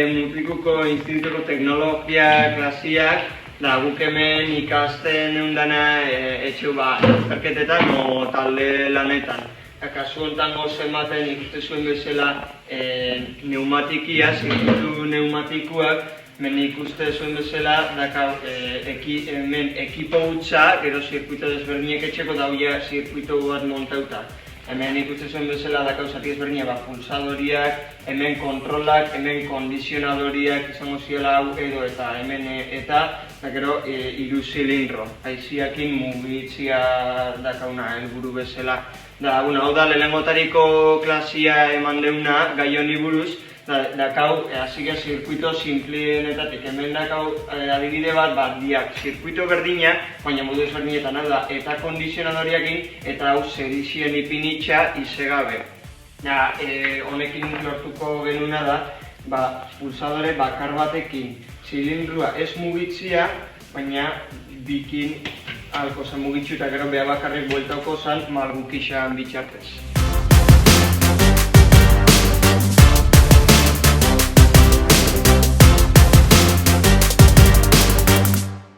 Mutikuko institutuko teknologia klasiak, da guk hemen ikasten eundana etxu azterketetan o talde lanetan. Kasu honetan gozen ematen ikuste zuen bezala pneumatikia, zirkuitu pneumatikuak, hemen ikuste zuen bezala hemen ekipo hutsa, gero zirkuito desberdinek etxeko daude zirkuito bat montauta. Hemen ikusten zuen bezala dakau zati ezberdinak pulsadoriak, hemen kontrolak, hemen kondizionadoriak izango ziola hau edo eta hemen eta gero 3 zilindro. Haiziakin mugitzia dakauna helburu bezala. Hau da lehenengotariko klasia eman deuna gai honi buruz, dakau hasiga zirkuito sinplienetatik. Hemen dakau adibide bat diak zirkuito berdinak, baina modu ezberdinetan hau da eta kondizionadoriakin eta hau zerizien ipinitza izegabe. Honekin lortuko genuna da, pulsadore bakar batekin zilindrua ez mugitzia, baina bikin alko zen mugitzu eta gero beha bakarrik bueltauko zen malgukixan bitxartez.